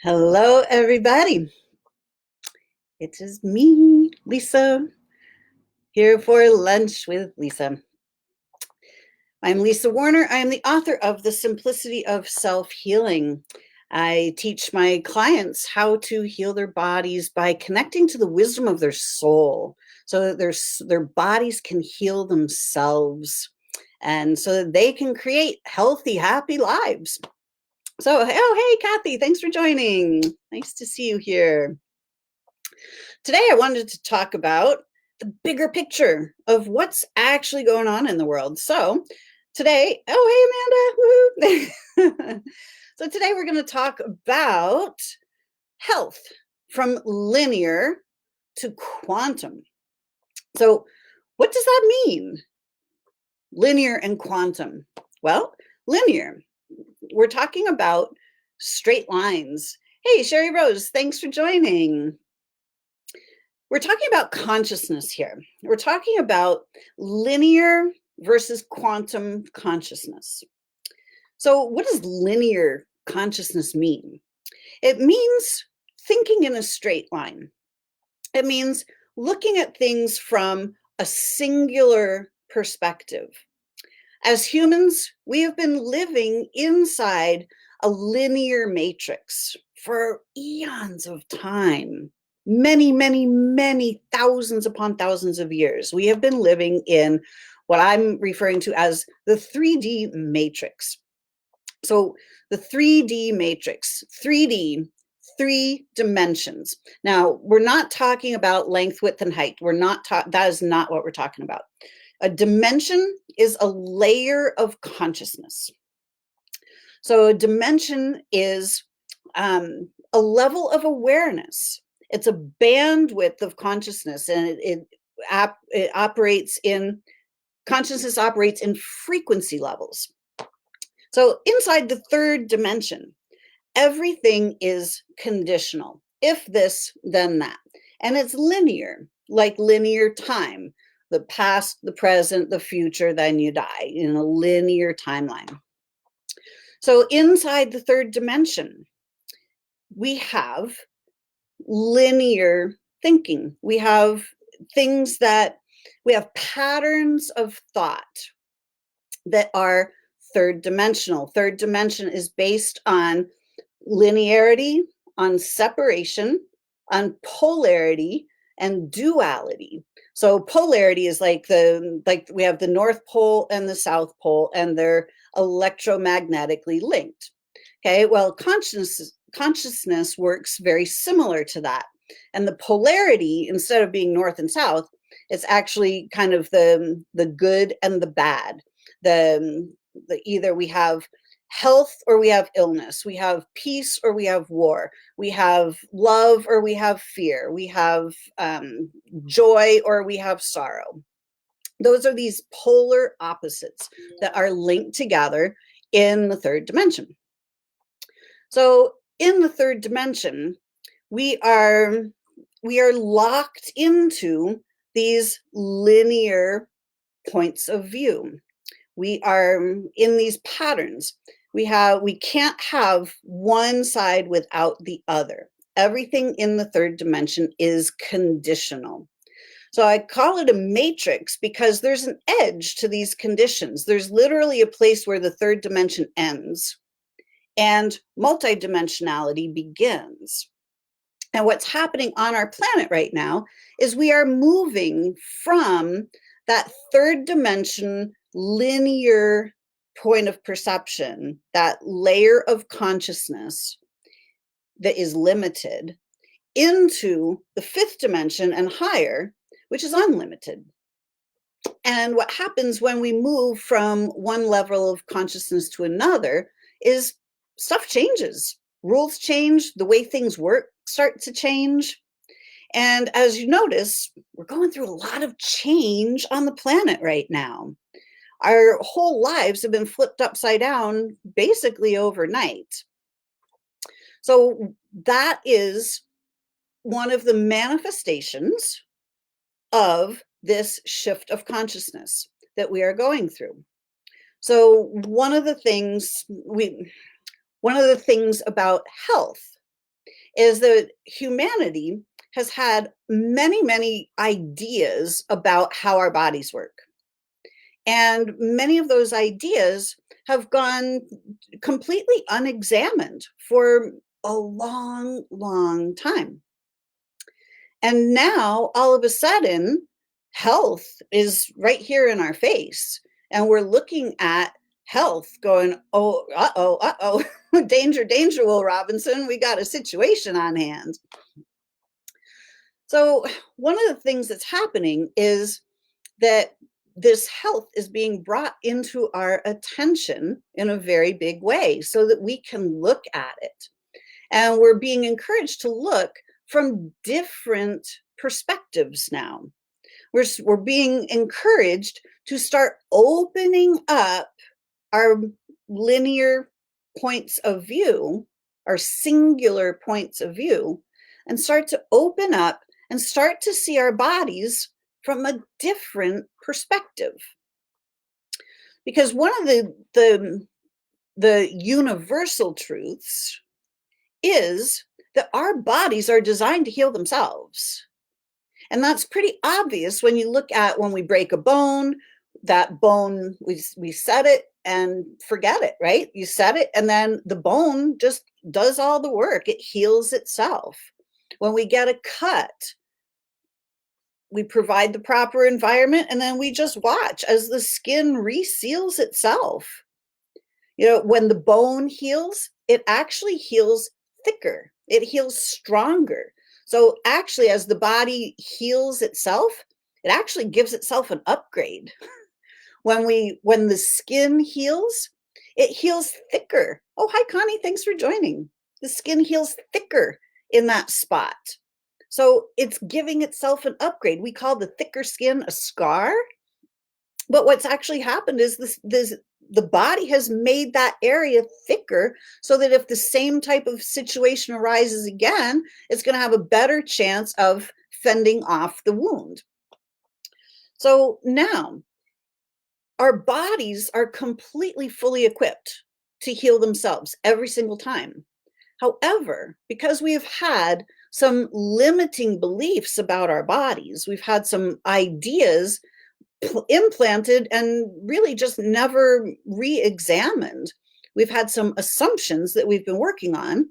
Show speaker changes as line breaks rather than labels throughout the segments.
Hello, everybody. It is me, Lisa, here for lunch with Lisa. I'm Lisa Warner. I am the author of The Simplicity of Self-Healing. I teach my clients how to heal their bodies by connecting to the wisdom of their soul so that their bodies can heal themselves and so that they can create healthy, happy lives. So, hey, Kathy, thanks for joining. Nice to see you here. Today, I wanted to talk about the bigger picture of what's actually going on in the world. So today, oh, hey, Amanda. So today we're going to talk about health from linear to quantum. So what does that mean? Linear and quantum. Well, linear, we're talking about straight lines. Hey, Sherry Rose, thanks for joining. We're talking about consciousness here. We're talking about linear versus quantum consciousness. So what does linear consciousness mean? It means thinking in a straight line. It means looking at things from a singular perspective. As humans, we have been living inside a linear matrix for eons of time. Many thousands upon thousands of years. We have been living in what I'm referring to as the 3D matrix. So the 3D matrix, 3D, 3 dimensions. Now, we're not talking about length, width, and height. That is not what we're talking about. A dimension is a layer of consciousness. So a dimension is a level of awareness. It's a bandwidth of consciousness, and it operates in, consciousness operates in frequency levels. So inside the 3rd dimension, everything is conditional. If this, then that. And it's linear, like linear time. The past, the present, the future, then you die in a linear timeline. So inside the 3rd dimension, we have linear thinking. We have we have patterns of thought that are 3rd dimensional. 3rd dimension is based on linearity, on separation, on polarity, and duality. So polarity is like we have the North Pole and the South Pole, and they're electromagnetically linked. Okay, well, consciousness works very similar to that. And the polarity, instead of being north and south, it's actually kind of the good and the bad. Either we have health or we have illness. We have peace or we have war. We have love or we have fear. We have joy or we have sorrow. Those are these polar opposites that are linked together in the 3rd dimension. So in the 3rd dimension, we are locked into these linear points of view. We are in these patterns. We can't have one side without the other. Everything in the 3rd dimension is conditional. So I call it a matrix because there's an edge to these conditions. There's literally a place where the 3rd dimension ends and multidimensionality begins. And what's happening on our planet right now is we are moving from that 3rd dimension linear point of perception, that layer of consciousness that is limited, into the 5th dimension and higher, which is unlimited. And what happens when we move from one level of consciousness to another is stuff changes. Rules change, the way things work start to change. And as you notice, we're going through a lot of change on the planet right now. Our whole lives have been flipped upside down basically overnight. So that is one of the manifestations of this shift of consciousness that we are going through. So one of the things about health is that humanity has had many, many ideas about how our bodies work. And many of those ideas have gone completely unexamined for a long, long time. And now, all of a sudden, health is right here in our face. And we're looking at health going, oh, uh-oh, danger, danger, Will Robinson, we got a situation on hand. So one of the things that's happening is that this health is being brought into our attention in a very big way so that we can look at it. And we're being encouraged to look from different perspectives now. We're being encouraged to start opening up our linear points of view, our singular points of view, and start to open up and start to see our bodies from a different perspective. Because one of the universal truths is that our bodies are designed to heal themselves. And that's pretty obvious when you look at when we break a bone, that bone, we set it and forget it, right? You set it and then the bone just does all the work. It heals itself. When we get a cut, we provide the proper environment and then we just watch as the skin reseals itself. You know, when the bone heals, it actually heals thicker, it heals stronger. So actually, as the body heals itself, it actually gives itself an upgrade. When the skin heals, it heals thicker. Oh, hi Connie, thanks for joining. The skin heals thicker in that spot. So it's giving itself an upgrade. We call the thicker skin a scar. But what's actually happened is the body has made that area thicker so that if the same type of situation arises again, it's going to have a better chance of fending off the wound. So now our bodies are completely fully equipped to heal themselves every single time. However, because we have had some limiting beliefs about our bodies, we've had some ideas implanted and really just never re-examined. We've had some assumptions that we've been working on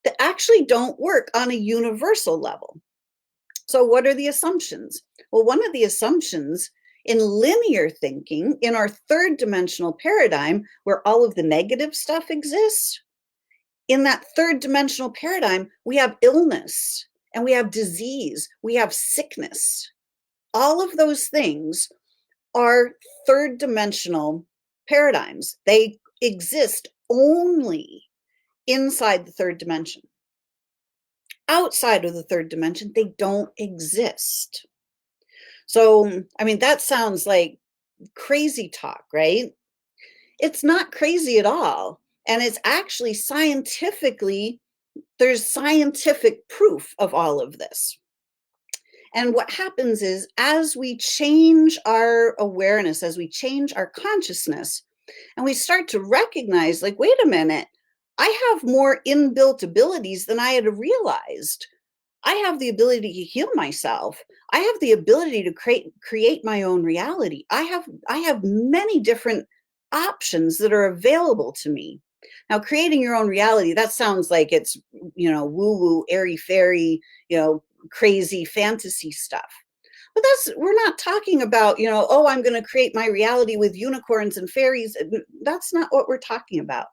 that actually don't work on a universal level. So what are the assumptions? Well, one of the assumptions in linear thinking, in our third dimensional paradigm, where all of the negative stuff exists, in that third dimensional paradigm, we have illness and we have disease, we have sickness. All of those things are third dimensional paradigms. They exist only inside the third dimension. Outside of the third dimension, they don't exist. So, I mean, that sounds like crazy talk, right? It's not crazy at all. And it's actually scientifically, there's scientific proof of all of this. And what happens is as we change our awareness, as we change our consciousness, and we start to recognize, like, wait a minute, I have more inbuilt abilities than I had realized. I have the ability to heal myself. I have the ability to create my own reality. I have many different options that are available to me. Now, creating your own reality, that sounds like it's, woo-woo, airy-fairy, crazy fantasy stuff. But we're not talking about, oh, I'm going to create my reality with unicorns and fairies. That's not what we're talking about.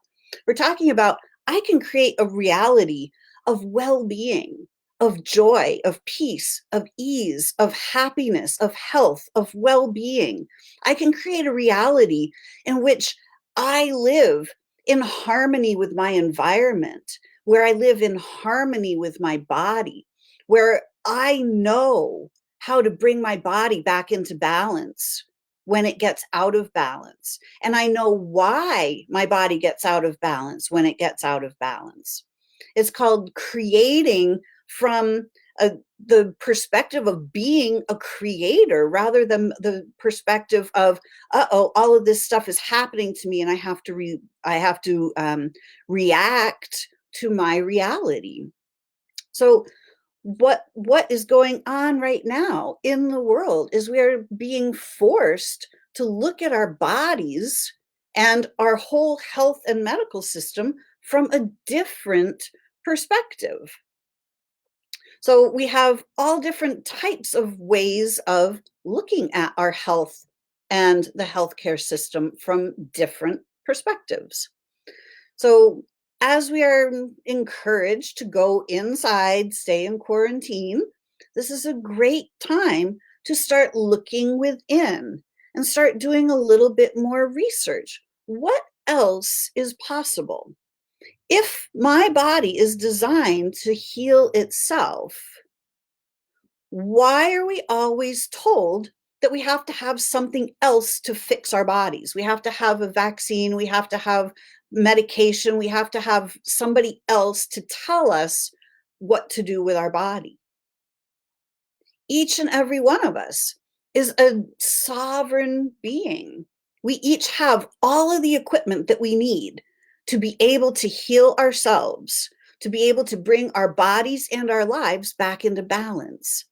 We're talking about, I can create a reality of well-being, of joy, of peace, of ease, of happiness, of health, of well-being. I can create a reality in which I live in harmony with my environment, where I live in harmony with my body, where I know how to bring my body back into balance when it gets out of balance. And I know why my body gets out of balance when it gets out of balance. It's called creating from the perspective of being a creator rather than the perspective of, uh-oh, all of this stuff is happening to me and I have to react to my reality. So what is going on right now in the world is we are being forced to look at our bodies and our whole health and medical system from a different perspective. So we have all different types of ways of looking at our health and the healthcare system from different perspectives. So as we are encouraged to go inside, stay in quarantine, this is a great time to start looking within and start doing a little bit more research. What else is possible? If my body is designed to heal itself, why are we always told that we have to have something else to fix our bodies? We have to have a vaccine, we have to have medication, we have to have somebody else to tell us what to do with our body. Each and every one of us is a sovereign being. We each have all of the equipment that we need to be able to heal ourselves, to be able to bring our bodies and our lives back into balance.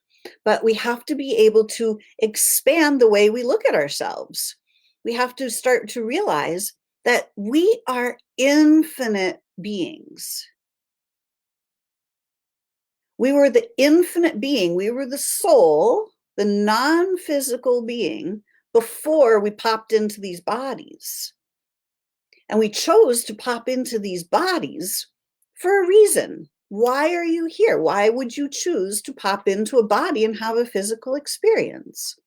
But we have to be able to expand the way we look at ourselves. We have to start to realize that we are infinite beings. We were the infinite being. We were the soul, the non-physical being, before we popped into these bodies. And we chose to pop into these bodies for a reason. Why are you here? Why would you choose to pop into a body and have a physical experience?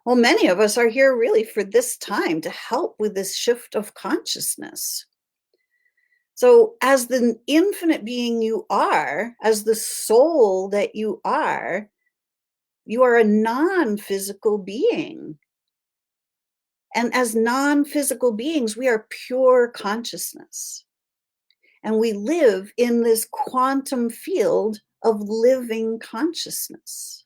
Well, many of us are here really for this time to help with this shift of consciousness. So, as the infinite being you are, as the soul that you are a non physical being. And as non physical beings, we are pure consciousness. And we live in this quantum field of living consciousness.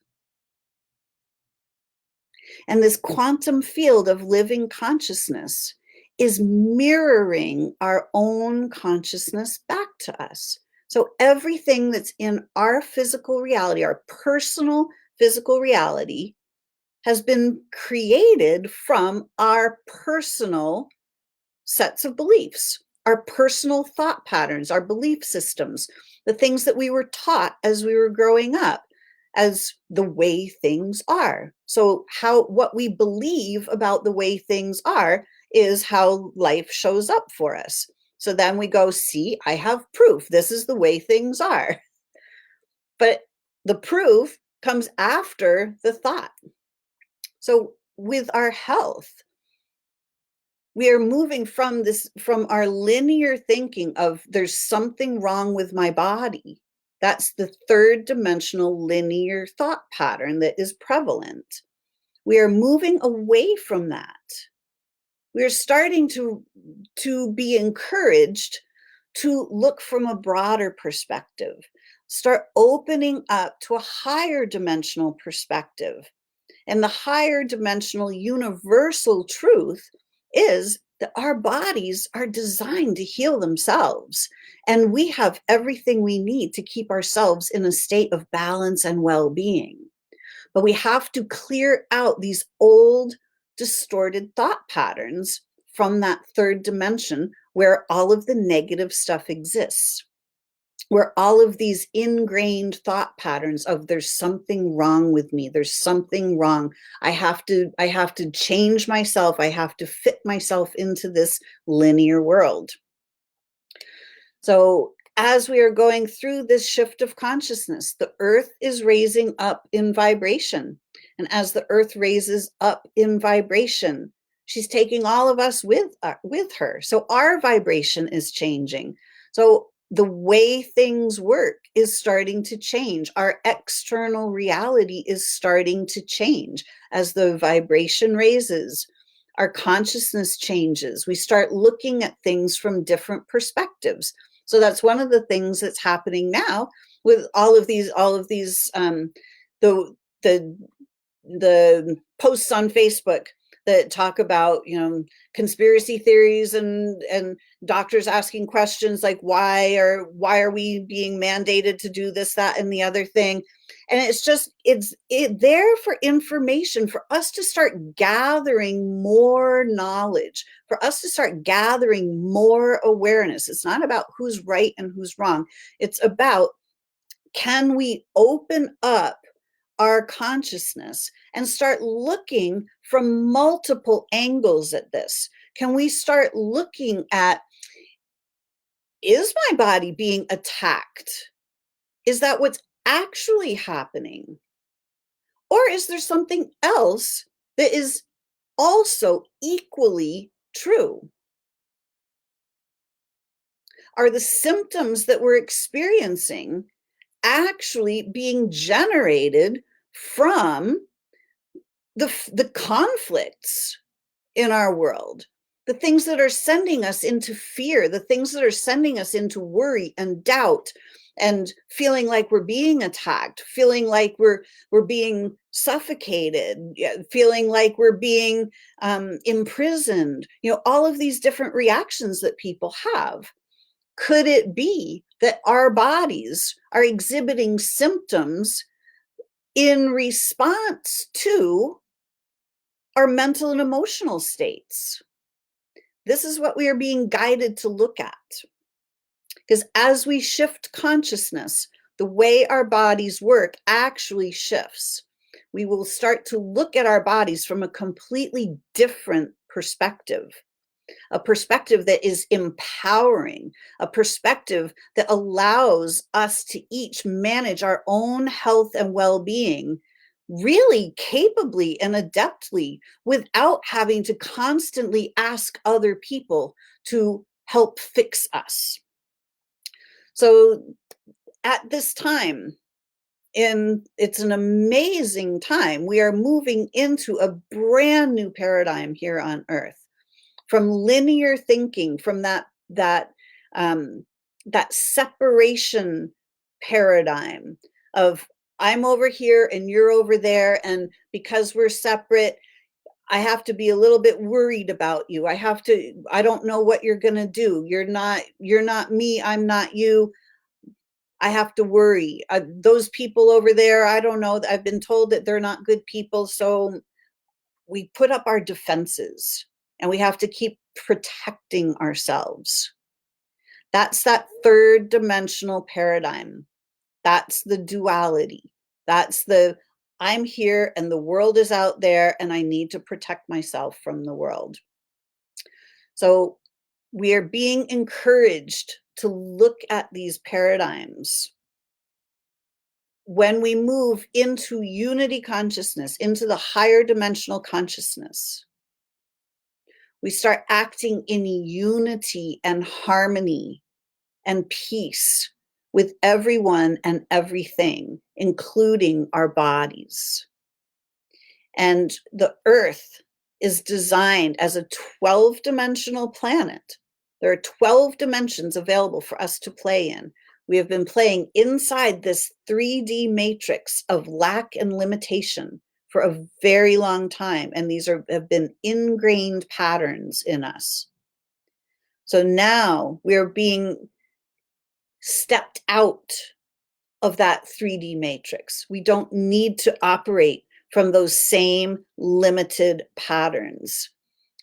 And this quantum field of living consciousness is mirroring our own consciousness back to us. So everything that's in our physical reality, our personal physical reality, has been created from our personal sets of beliefs, our personal thought patterns, our belief systems, the things that we were taught as we were growing up as the way things are. So what we believe about the way things are is how life shows up for us. So then we go, see, I have proof. This is the way things are. But the proof comes after the thought. So with our health, we are moving from our linear thinking of there's something wrong with my body. That's the third dimensional linear thought pattern that is prevalent. We are moving away from that. We are starting to be encouraged to look from a broader perspective, start opening up to a higher dimensional perspective. And the higher dimensional universal truth is that our bodies are designed to heal themselves. And we have everything we need to keep ourselves in a state of balance and well-being. But we have to clear out these old, distorted thought patterns from that third dimension where all of the negative stuff exists, where all of these ingrained thought patterns of there's something wrong with me, there's something wrong, I have to change myself, I have to fit myself into this linear world. So as we are going through this shift of consciousness, the earth is raising up in vibration. And as the earth raises up in vibration, she's taking all of us with her. So our vibration is changing. So the way things work is starting to change. Our external reality is starting to change as the vibration raises. Our consciousness changes. We start looking at things from different perspectives. So that's one of the things that's happening now with all of these the posts on Facebook that talk about, conspiracy theories and doctors asking questions like why are we being mandated to do this, that, and the other thing. And it's there for information, for us to start gathering more knowledge, for us to start gathering more awareness. It's not about who's right and who's wrong. It's about, can we open up our consciousness and start looking from multiple angles at this? Can we start looking at, is my body being attacked? Is that what's actually happening? Or is there something else that is also equally true? Are the symptoms that we're experiencing actually being generated from the conflicts in our world, the things that are sending us into fear, the things that are sending us into worry and doubt, and feeling like we're being attacked, feeling like we're being suffocated, feeling like we're being imprisoned, all of these different reactions that people have. Could it be that our bodies are exhibiting symptoms in response to our mental and emotional states? This is what we are being guided to look at. Because as we shift consciousness, the way our bodies work actually shifts. We will start to look at our bodies from a completely different perspective, a perspective that is empowering, a perspective that allows us to each manage our own health and well-being really capably and adeptly, without having to constantly ask other people to help fix us. So at this time, it's an amazing time. We are moving into a brand new paradigm here on Earth, from linear thinking, from that separation paradigm of, I'm over here and you're over there, and because we're separate, I have to be a little bit worried about you. I don't know what you're going to do. You're not me, I'm not you. I have to worry. Those people over there, I don't know. I've been told that they're not good people. So we put up our defenses and we have to keep protecting ourselves. That's that third dimensional paradigm. That's the duality. That's the, I'm here and the world is out there and I need to protect myself from the world. So we are being encouraged to look at these paradigms. When we move into unity consciousness, into the higher dimensional consciousness, we start acting in unity and harmony and peace with everyone and everything, including our bodies. And the Earth is designed as a 12-dimensional planet. There are 12 dimensions available for us to play in. We have been playing inside this 3D matrix of lack and limitation for a very long time, and these have been ingrained patterns in us. So now we're being stepped out of that 3D matrix. We don't need to operate from those same limited patterns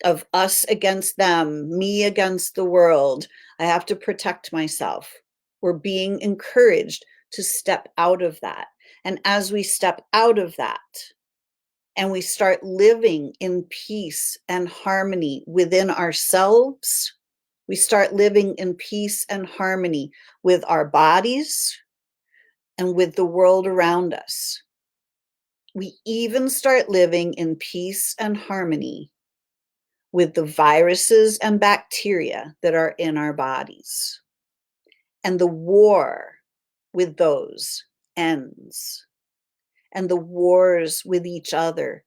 of us against them, me against the world. I have to protect myself. We're being encouraged to step out of that. And as we step out of that and we start living in peace and harmony within ourselves, we start living in peace and harmony with our bodies and with the world around us. We even start living in peace and harmony with the viruses and bacteria that are in our bodies. And the war with those ends. And the wars with each other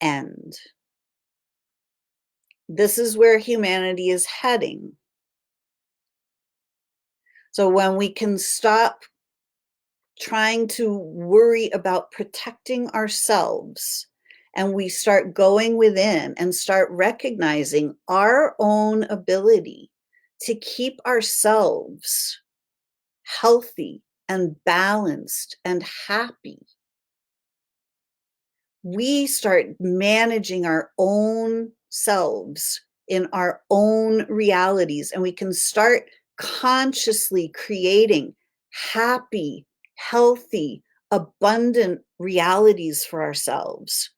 end. This is where humanity is heading. So when we can stop trying to worry about protecting ourselves and we start going within and start recognizing our own ability to keep ourselves healthy and balanced and happy, we start managing our own selves in our own realities, and we can start consciously creating happy, healthy, abundant realities for ourselves.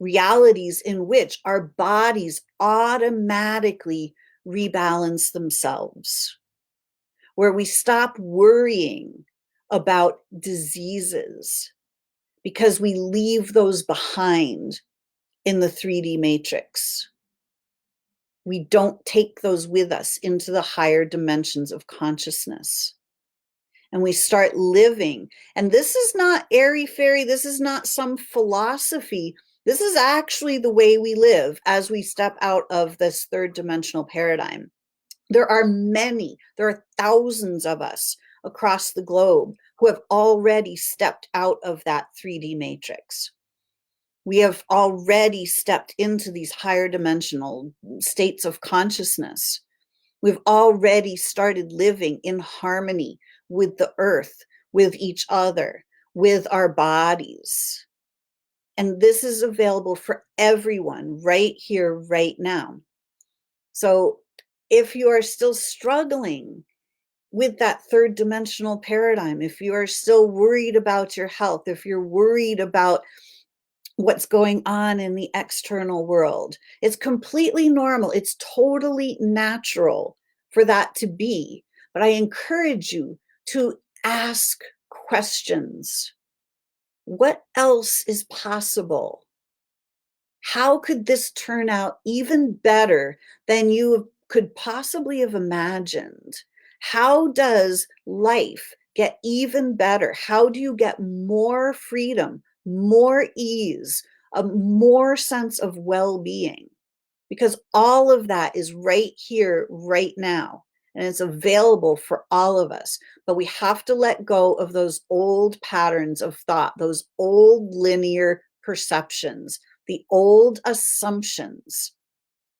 Realities in which our bodies automatically rebalance themselves, where we stop worrying about diseases because we leave those behind in the 3D matrix. We don't take those with us into the higher dimensions of consciousness. And we start living. And this is not airy-fairy. This is not some philosophy. This is actually the way we live as we step out of this third dimensional paradigm. There are thousands of us across the globe who have already stepped out of that 3D matrix. We have already stepped into these higher dimensional states of consciousness. We've already started living in harmony with the earth, with each other, with our bodies. And this is available for everyone right here, right now. So if you are still struggling with that third dimensional paradigm, if you are still worried about your health, if you're worried about what's going on in the external world, it's completely normal. It's totally natural for that to be. But I encourage you to ask questions. What else is possible? How could this turn out even better than you could possibly have imagined? How does life get even better? How do you get more freedom, more ease, a more sense of well-being? Because all of that is right here, right now, and it's available for all of us. But we have to let go of those old patterns of thought, those old linear perceptions, the old assumptions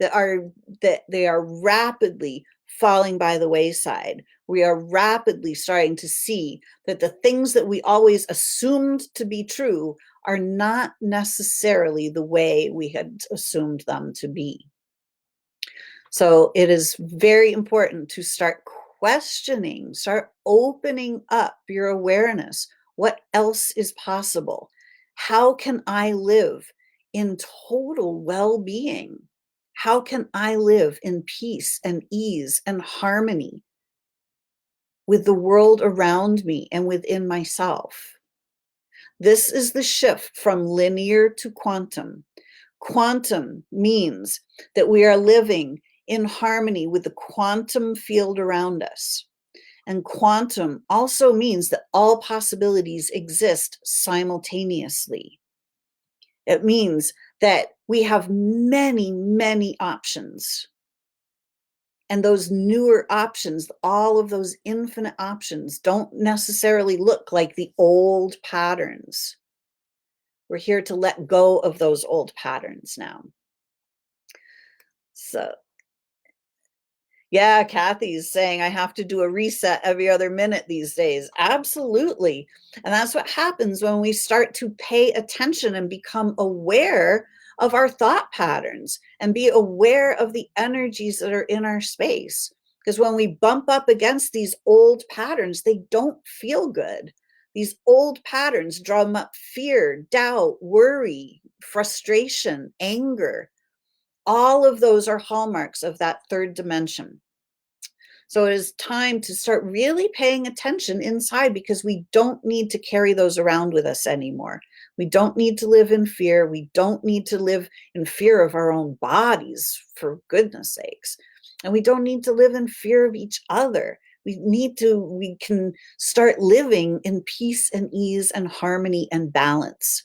that they are rapidly falling by the wayside. We are rapidly starting to see that the things that we always assumed to be true are not necessarily the way we had assumed them to be. So it is very important to start questioning, start opening up your awareness. What else is possible? How can I live in total well-being? How can I live in peace and ease and harmony with the world around me and within myself? This is the shift from linear to quantum. Quantum means that we are living in harmony with the quantum field around us. And quantum also means that all possibilities exist simultaneously. It means that we have many, many options. And those newer options, all of those infinite options, don't necessarily look like the old patterns. We're here to let go of those old patterns now. So, yeah, Kathy's saying I have to do a reset every other minute these days. Absolutely. And that's what happens when we start to pay attention and become aware of our thought patterns and be aware of the energies that are in our space. Because when we bump up against these old patterns, they don't feel good. These old patterns drum up fear, doubt, worry, frustration, anger. All of those are hallmarks of that third dimension. So it is time to start really paying attention inside, because we don't need to carry those around with us anymore. We don't need to live in fear. We don't need to live in fear of our own bodies, for goodness sakes. And we don't need to live in fear of each other. We can start living in peace and ease and harmony and balance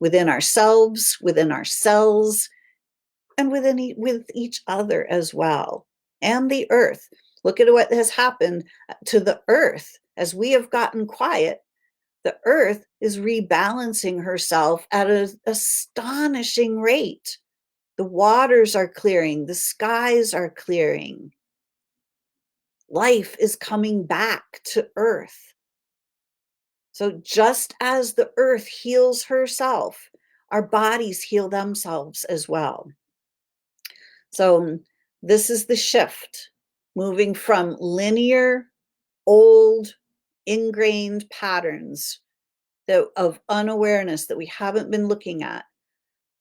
within ourselves, within our cells, and with each other as well, and the earth. Look at what has happened to the earth as we have gotten quiet. The earth is rebalancing herself at an astonishing rate. The waters are clearing, the skies are clearing. Life is coming back to earth. So just as the earth heals herself, our bodies heal themselves as well. So this is the shift, moving from linear, old, ingrained patterns of unawareness that we haven't been looking at,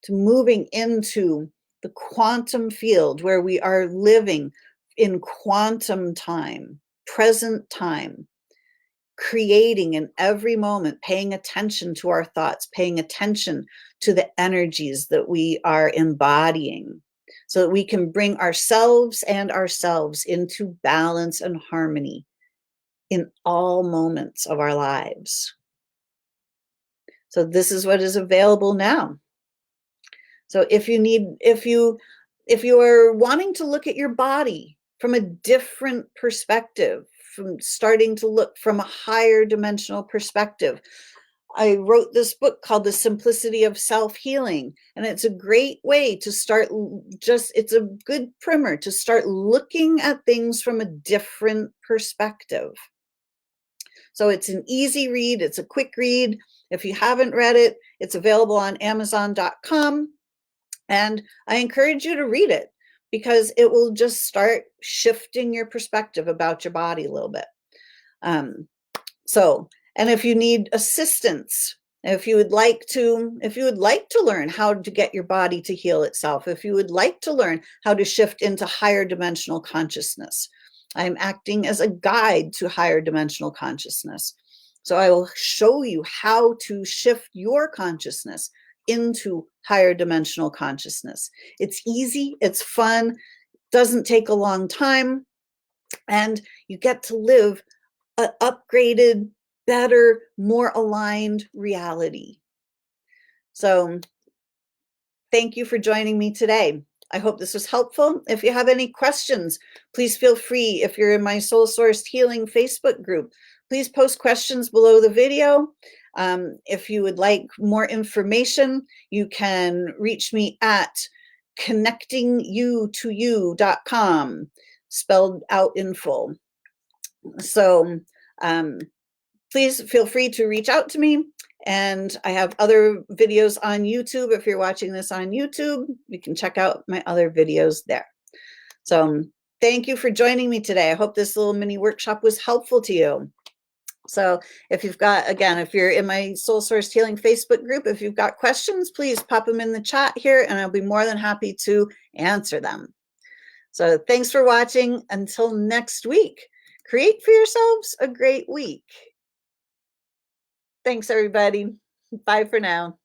to moving into the quantum field where we are living in quantum time, present time, creating in every moment, paying attention to our thoughts, paying attention to the energies that we are embodying, so that we can bring ourselves into balance and harmony in all moments of our lives. So this is what is available now. So if you are wanting to look at your body from a different perspective, from starting to look from a higher dimensional perspective, I wrote this book called The Simplicity of Self-Healing, and it's a great way to start. It's a good primer to start looking at things from a different perspective. So it's an easy read, it's a quick read. If you haven't read it, it's available on Amazon.com. And I encourage you to read it, because it will just start shifting your perspective about your body a little bit. And if you need assistance, if you would like to learn how to get your body to heal itself, if you would like to learn how to shift into higher dimensional consciousness, I'm acting as a guide to higher dimensional consciousness. So I will show you how to shift your consciousness into higher dimensional consciousness. It's easy, it's fun, doesn't take a long time, and you get to live an upgraded, better, more aligned reality. So thank you for joining me today. I hope this was helpful. If you have any questions, please feel free. If you're in my Soul Sourced Healing Facebook group, please post questions below the video. If you would like more information, you can reach me at connectingyoutoyou.com, spelled out in full. So please feel free to reach out to me. And I have other videos on YouTube. If you're watching this on YouTube, you can check out my other videos there. So thank you for joining me today. I hope this little mini workshop was helpful to you. So if you're in my Soul Sourced Healing Facebook group, if you've got questions, please pop them in the chat here, and I'll be more than happy to answer them. So thanks for watching. Until next week, create for yourselves a great week. Thanks, everybody. Bye for now.